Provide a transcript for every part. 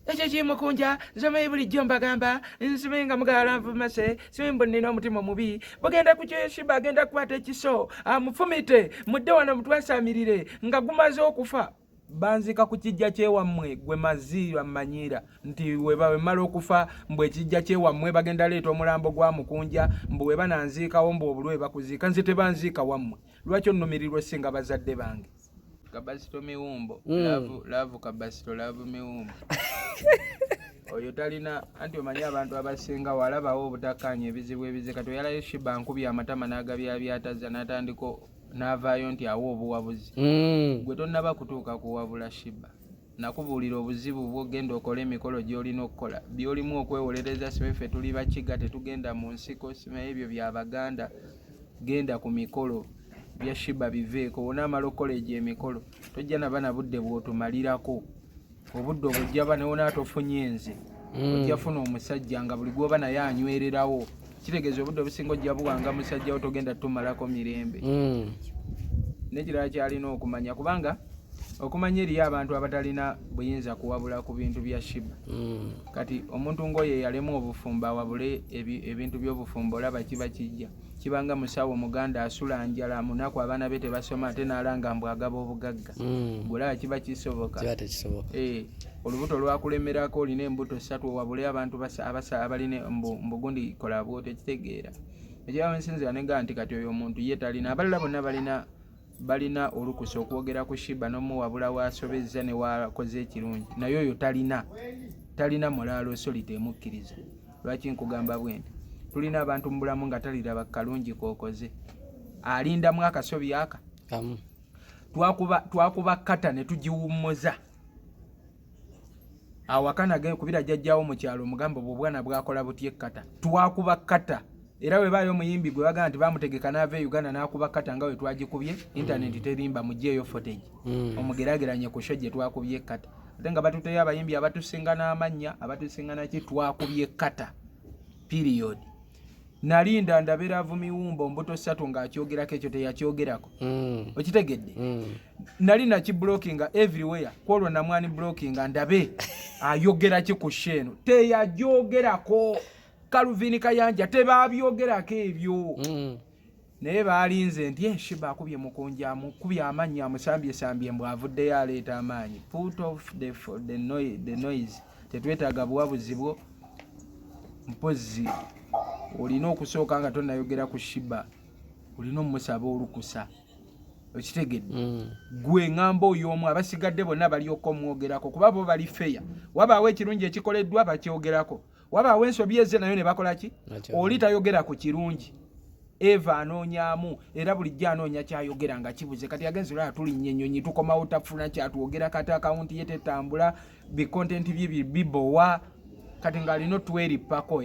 ekyo kimukunja nsomaye bulijjo mbagamba nsimenga mugala nvumase simembo nina omutima omubi bugenda ku Sheebah agenda kukwata ekiso amufumite mudde wano mutwasamirire nga gumaze okufa banzika ku kijja kyewammwe gwe maziirwa mmanyira nti wemala okufa mbwe ekijja kyewammwe bagenda leeta omulambo gwa mukunja mbwe webananziikawo mbwe obulwe bakuziika nze tebanziika wammwe lwaki onnumirirwa singa bazadde bange Kabasito miwumbo laavu Kabasito laavu miwumbo oyo talina anti omanyi abantu abasinga walabawo obutakkaanya ebizibu ebizekati oyalayo Sheebah nkubya amatama n'agabyabyataza n'atandiko n'avaayo nti awo obuwabuzi gwe tonnaba kutuuka kuwabula Sheebah nakubuulira obuzibu bw'ogenda okola emikolo gy'olina okukola by'olimu okwewolereza simeffe tuli bakiga tetugenda mu nsiko sima ebyo by'Abaganda genda ku mikolo bya Sheebah biveeko onaamala okukola egyo emikolo tojja naba na budde bw'otumalirako obudde obujja ba newonaaba tofunye nze ojja funa omusajja nga buli gwoba naye anywererawo kitegeeza obudde obusinga ojja buwanga musajjawo togenda tumalako mirembe nekirala kyalina okumanya kubanga okumanya eriyo abantu abatalina buyinza kuwabula ku bintu bya Sheebah kati omuntu ngoye yalemu obufumbo awabule ebintu by'obufumbo olaba kiba kijja kibanga musawo Muganda asula njala munaku abaana be tebasoma ate n'alanga mbu agaba obugagga olaba kiba kisoboka olubuto lwakulemerako olina embuto 3 owabule abantu abalina mbugundi kola bw'otyo kitegeera ekiraba nsinzira nenga nti kati oyo omuntu ye talina abalala bonna balina olukusa okwogera ku Sheebah n'omuwabula waasobezza ne wakoze ekirungi naye oyo talina mulaalo soli temukkiriza lwaki nkugamba bwenti tulina abantu mu bulamu nga taliraba kalungi kokoze alindamu akasobi aka twakuba kata ne tugiwummuza awakana kubira jjajjawo mu kyalo omugamba obwana bwakola butya ekkata twakuba kata era we baayo omuyimbi gwe bagamba nti bamutegeka n'ava e Uganda n'akuba kata nga we twagikubye intaneti terimba mugyeyo footage omugerageranye ku show gye twakubye kata ate nga batuteyo abayimbi abatusinga n'amannya abatusinga naki twakubye kata period nalinda ndabera avumiwumbo mbuto 3 ng'akyogerako ekyo teyakyogerako okitegedde nali nakiblokinga everywhere kwolwo namwani blokinga ndabe ayogera ki ku sheno teyagyogerako Kaluvini Kayanja tebabyogerako ebyo naye baalinze nti Sheebah akubye mukunja amukubye amannya amusambye mbwavuddeyo aleeta amaanyi put off the noise tetwetaaga buwabuzi bwo mpozi olina okusooka nga tonnayogera ku Sheebah olina omusaba olukusa okitegedde gwe ngamba oyo omu abasigadde bonna balyoka omwogerako kuba bo bali feya wabaawo ekirungi ekikoleddwa bakyogerako wabaawo ensobi ezze nayo ne bakola ki oli tayogera ku kirungi Eva anoonyaamu era bulijjo anoonya kyayogera nga kibuze kati agenzi olwala tulinnye ennyonyi tukomawo tafuna kyatwogera kati akawunti ye tetambula bikontenti bye bibowa kati ng'alina otweripako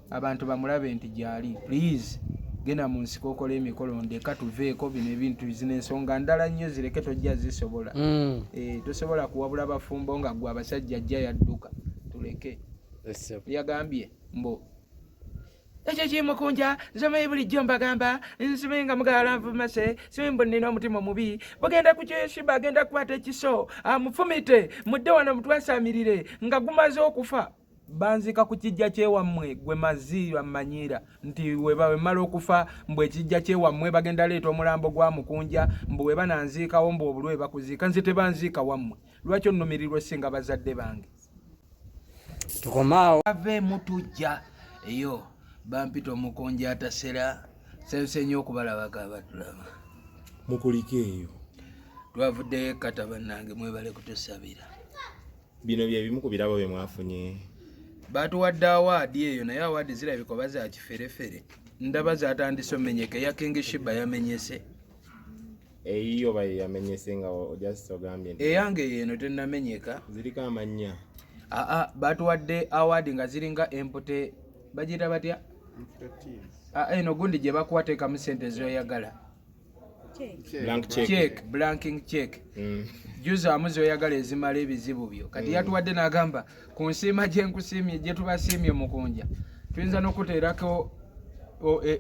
abantu bamulabe nti gyali please genda mu nsiko okola emikolo ndeka tuveeko bino ebintu zino ensonga ndala nnyo zireke tojja zisobola tosobola kuwabula bafumbo nga gwe abasajja ajja yadduka tuleke yagambye mbo ekyo kimukunja nsomaye bulijjo mbagamba nsimenga mugala nvumase simembo nina omutima omubi bugenda ku Sheebah agenda kukwata ekiso amufumite mudde wano mutwasamirire nga gumaze okufa banzika ku kijja kyewammwe gwe maziirwa mmanyira nti wemala okufa mbwe ekijja kyewammwe bagenda leeta omulambo gwa mukunja mbwe webananziikawo mbwe obulwe bakuziika nze tebanziika wammwe lwaki onnumirirwa singa bazadde bange tukomaawo ave mutujja eyo bampita omukonja atasera sensenyo okubalabako abatulaba mukuliko eyo twavuddeyo ekkata bannange mwebale kutusabira bino bye bimu ku birabo bye mwafunye batuwadde awaadi eyo naye awaadi zirabika oba za kiferefere ndaba zatandise omenyeka eya King Sheebah yamenyese eyiyo ba yamenyese nga ojasi ogambye eyange yeeno tennamenyeka ziriko amannya batuwadde awaadi nga ziringa empute bagiyita batya eno gundi gye bakuwateekamu sente zoyagala blanking check juza amuzi oyagala ezimala ebizibu byo kati yatuwadde n'agamba ku nsiima gye nkusiimye gye tubasiimye mukunja tuyinza n'okuteerako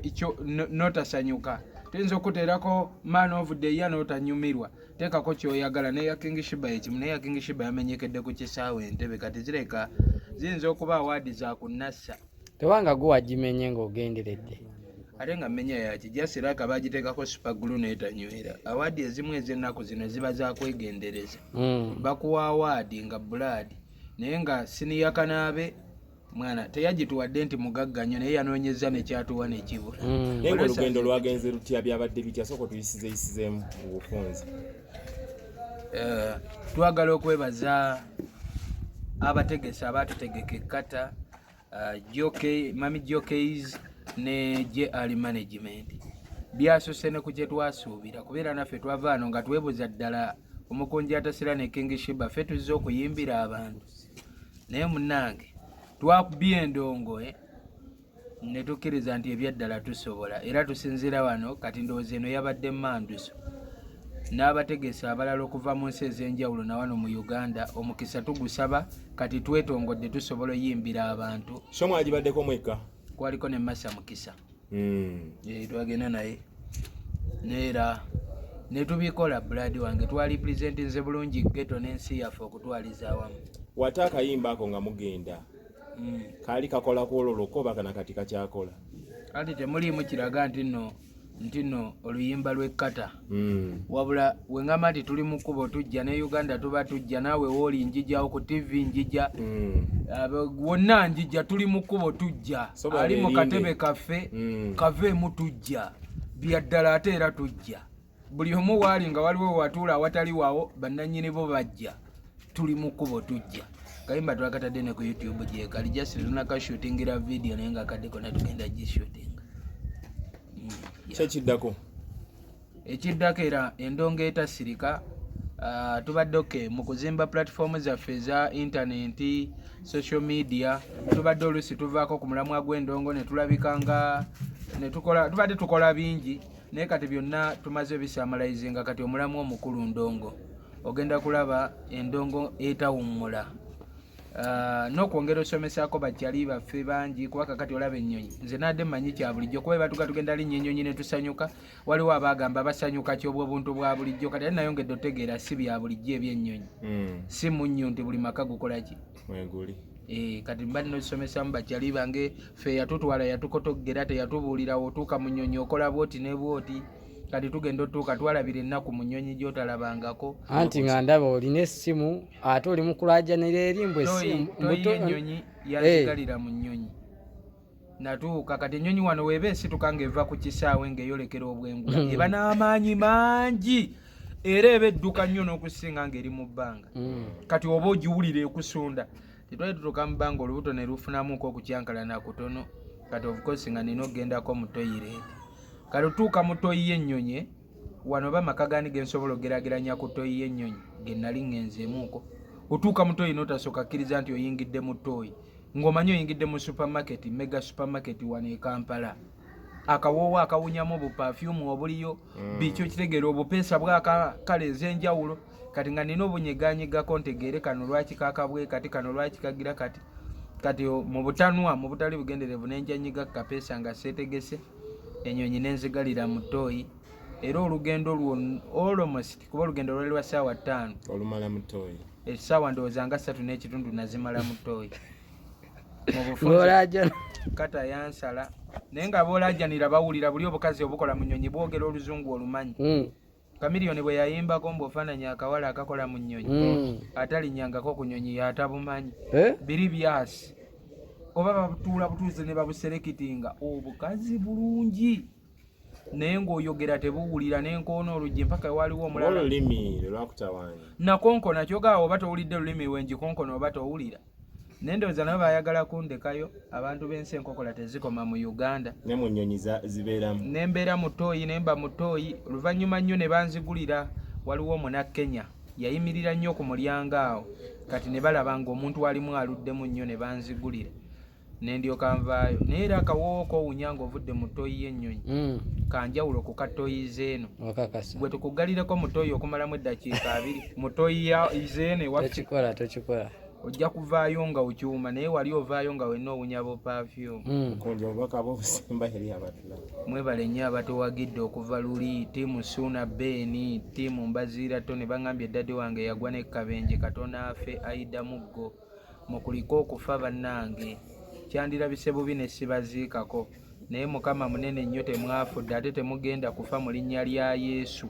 ekyo notasanyuka tuyinza okuteerako man of the year n'otanyumirwa teekako kyoyagala neya King Sheebah ekimu neya King Sheebah yamenyekedde ku kisaawe Entebbe kati zireka ziyinza okuba awaadi za kunnassa tewanga gwe wagimenye ng'ogenderedde ate nga mmenya yaki jasiraka bagiteekako super glue n'etanywera awaadi ezimu ez'ennaku zino ziba za kwegendereza bakuwa awaadi nga blood naye nga siniya kanaabe mwana teyagituwadde nti mugagga nnyo naye yanoonyeza nekyatuwa nekibula naye nga olugendo lwagenze lutya byabadde bitya soko tuyisizeemu mu bufunze twagala okwebaza abategesi abatutegeka ekkata mami jokes ne JR management byasose ne ku kye twasuubira kubeera naffe twava ano nga twebuza ddala omukunji atasira ne King Sheebah ffe tuzze okuyimbira abantu naye munnange twakubye endongo ne tukkiriza nti ebyaddala tusobola era tusinziira wano kati ndowooza eno yabadde manduso n'abategesi abalala okuva mu nsi ez'enjawulo na wano mu Uganda omukisa tugusaba kati twetongodde tusobola oyimbira abantu so mwagibaddeko mwekka kwaliko ne Massa Mukisa twagenda naye neera netubikola Brad wange twali presentinze bulungi ghetto n'ensi yaffe okutwaliza awamu wate akayimba ako nga mugenda kaali kakola kwololoko bakana kati kakyakola ati temuliimu kiraga nti nno oluyimba lw'ekkata wabula wengamba nti tuli mu kkubo tujja ne Uganda tuba tujja naawe wooli njijjawo ku TV njijja wonna njijja tuli mu kkubo tujja ali mu katebe kaffe kaveemu tujja byaddala ate era tujja buli omu waali nga waliwo watuula awatali wawo bannannyini bo bajja tuli mu kkubo tujja kayimba twakatadde ne ku YouTube gyekali just tunakashutingira video naye nga kaddeko netugenda gishutinga kyekiddako ekiddako era endongo etasirika tubadde mu kuzimba platform zaffe eza internet social media tubadde oluusi tuvaako ku mulamwa gw'endongo ne tulabika nga tubadde tukola bingi naye kati byonna tumaze bisamalizinga kati omulamu omukulu ndongo ogenda kulaba endongo etawummula n'okwongera osomesako bakyali baffe bangi kuba kakati olaba ennyonyi nze nadde mmanyi kya bulijjo kuba batuga tugenda linnya ennyonyi ne tusanyuka waliwo abagamba basanyuka ky'obwobuntu bwa bulijjo kati ate nayongedde otegeera si bya bulijjo eby'ennyonyi si munnyo nti buli maka gukola ki mweguli kati mba nosomesamu bakyali bange ffe yatutwala yatukotoggera teyatubuulira otuuka mu nnyonyi okola bwoti ne bwoti kati tugenda otuuka twalabira ennaku mu nnyonyi gy'otalabangako anti nga ndaba olina essimu ate oli mukulajanira erimbu ennyonyi yazigalira mu nnyonyi natuuka kati ennyonyi wano weeba esituka ng'eva ku kisaawe ng'eyolekera obwengula eba n'amaanyi mangi era eba edduka nnyo n'okusinga ng'eri mu bbanga kati oba ogiwulira ekusunda tetwali tutuuka mu bbanga olubuto ne lufunamuko okukyankalana kutono kati of course nga nina okgendako mu toyireeti kati otuuka mu toyi y'ennyonyi wano oba maka gani gensobola ogerageranya ku toyi y'ennyonyi ge nali ngenzeemuuko otuuka mu toyi n'otasooka kkiriza nti oyingidde mu toyi ng'omanyi oyingidde mu supermarket mega supermarket wano e Kampala akawoowo akawunyamu obupafyumu obuliyo bikyo kitegeera obupeesa bwakakala ez'enjawulo kati nga nina obunyeganyegako ntegeere kano lwaki kakabwe kati kano lwaki kagira kati mu butanwa mu butali bugenderevu nenjanyiga kapeesa nga seetegese ennyonyi nenzigalira mu toyi era olugendo lwo almost kuba olugendo lwali lwa ssaawa 5 olumala mu toyi essaawa ndowooza nga 3 n'ekitundu nazimala mu toyi kata yansala naye nga boolajjanira bawulira buli obukazi obukola mu nnyonyi bwogera oluzungu olumanyi Kamiliyoni bwe yayimbako mbuofaananyi akawala akakola mu nnyonyi atalinyangako ku nnyonyi yatabumanyi biri byasi oba babutula butuuze ne babuserekitinga obukazi bulungi naye ng'oyogera tebuwulira n'enkoona oluggi mpaka waliwo omulala olulimi lwakutawaanya nakonkona kyogaawo oba towulidde olulimi wenjikonkona oba towulira nendowooza nabo bayagala kundekayo abantu b'ensi enkokola tezikoma mu Uganda ne mu nnyonyi zibeeramu nembeera mu toyi nemba mu toyi oluvannyuma nnyo ne banzigulira waliwo omunakenya yayimirira nnyo ku mulyango awo kati ne balaba ng'omuntu walimu aluddemu nnyo ne banzigulira nendyoka nvaayo naye era akawoowo koowunya ng'ovudde mu toyi y'ennyonyi kanjawulo ku katoyi zeeno bwe tukugalireko mu toyi okumalamu eddakiika 2 mu toyi zeeno tokikola ojja kuvaayo nga okyuma naye wali ovaayo nga wenna owunyabo perfume. Konja obubaka bw'obusemba eri abatulaba. Mwebale nnyo abatowagidde okuva luli ttiimu Suuna Beeni ttiimu Mbaziira Tone bangambye Daddy wange yagwa n'ekkabenje Katonda afe Aida Muggo mukuliko okufa bannange kyandirabise bubi ne sibaziikako naye Mukama munene nnyo temwafudde ate temugenda kufa mu linnya lya Yesu.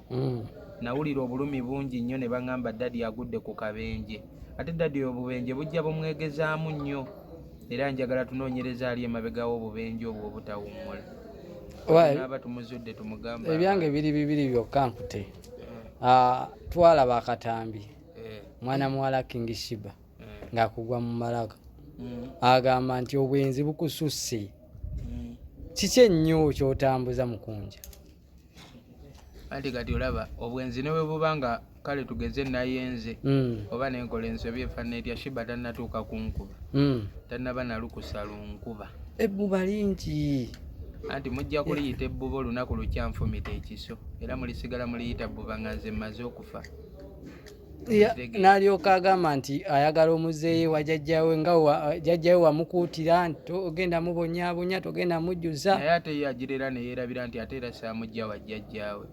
Nawulira obulumi bungi nnyo ne bangamba Daddy agudde ku kabenje ate Daddy obubenje bujja bumwegezaamu nnyo era njagala tunoonyereza ali emabega w'obubenje obwo obutawummula. N'aba tumuzudde tumugamba ebyange biri bibiri byokka nkute. Twalaba akatambi mwana muwala King Sheebah ng'akugwa mu malaga agamba nti obwenzi bukususse. Kiki ennyo ky'otambuza mukunja? Anti kati olaba obwenzi ne bwe bubanga kale tugeze nayenze oba nenkola ensobi efaana etya Sheebah tannatuuka kunkuba tannaba na lukusa lunkuba ebbuba lingi anti mujja kuliyita ebbuba olunaku lukyanfumita ekiso era mulisigala muliyita bbuba nga nze mmaze okufa. N'alyoka agamba nti ayagala omuzeeyi wa jjajjawe nga jjajjawe wamukuutira nti ogenda mubonyaabonya togenda mujjuza naye ate yagirera ne yeerabira nti ate era saamujja wa jjajjawe.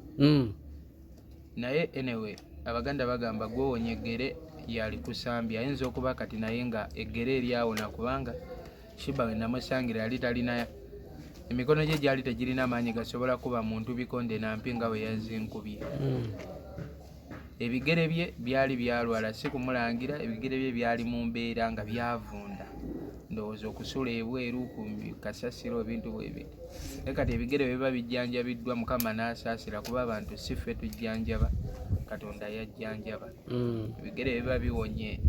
Naye anyway Abaganda bagamba gwowonya eggere yalikusambya ayinza okuba kati naye nga eggere eryawona kubanga Sheebah we namusangira yali talina emikono gye gyali tegirina maanyi gasobola kuba muntu bikonde nampi nga we yazinkubye. Ebigere bye byali byalwala si kumulangira ebigere bye byali mu mbeera nga byavunda ndowooza okusula ebweru ku kasasiro ebintu bwebiri naye kati ebigere biba bijjanjabiddwa Mukama n'asaasira kuba abantu si ffe tujjanjaba Katonda yajjanjaba. Ebigere biba biwonye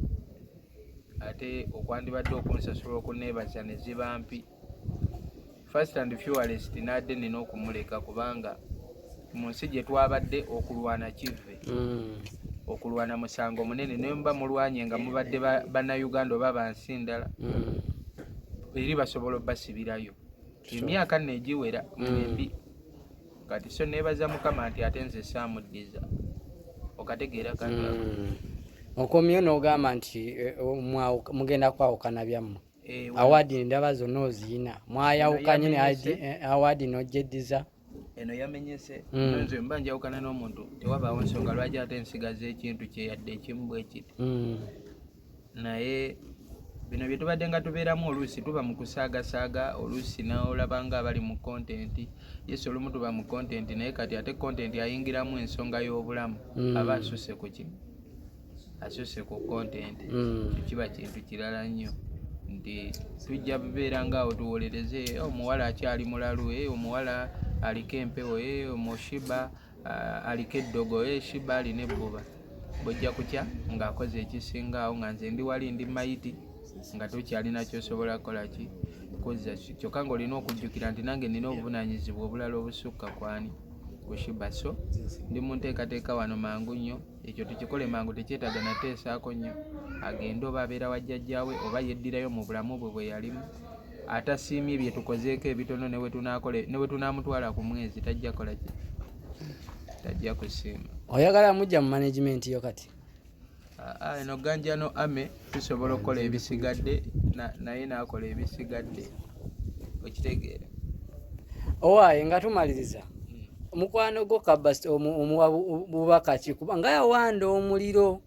ate okwandibadde okunsasula okuneebaza ne ziba mpi. First and fewest n'adde nina okumuleka kubanga mu nsi gye twabadde okulwana kive okulwana musango munene naye mba mulwanye nga mubadde bannayuganda oba bansi ndala eri basobola obbasibirayo emyaka neegiwera mwembi kati so neebaza Mukama nti ate nze saamuddiza okategeera kandi okomyo n'ogamba nti mugenda kwawukana byammwe awaadi ndaba zonna oziyina mwayawukanye ne awaadi n'ogyeddiza eno yamenyese nze mba njawukana n'omuntu tewabaawo nsonga lwaki ate nsigaza ekintu kyeyadde ekimu bwe kiti naye bino bye tubadde nga tubeeramu oluusi tuba mu kusaagasaaga oluusi n'olaba nga abali mu kontenti yesu olumu tuba mu kontenti naye kati ate kontenti ayingiramu ensonga y'obulamu aba asusse ku kimu asusse ku kontenti kiba kintu kirala nnyo nti tujja bubeera ngaawo tuwolereze omuwala akyali mulalu omuwala aliko empewo Sheebah aliko eddogo Sheebah alina ebbuba bwojja kutya ng'akoze ekisingaawo nga nze ndi wali ndi mayiti nga tokyalina kyosobola kukolaki kuzza kyokka ng'olina okujjukira nti nange nina obuvunaanyizibwa obulala obusukka kwani ku Sheebah so ndi mu nteekateeka wano mangu nnyo ekyo tukikole mangu tekyetaaga nateesaako nnyo agenda oba abeera wa jjajjaawe oba yeddirayo mu bulamu bwe bwe yalimu atasiimye bye tukozeeko ebitono ne bwe tunaamutwala ku mwezi tajja kolaki tajja kusiima. Oyagala mujja mu management yo kati? Eno ganjano ame tusobola okukola ebisigadde naye naakola ebisigadde okitegeera. Owaaye nga tumaliriza mukwano gwo Kabasito omuwa bubaka ki kubanga yawanda omuliro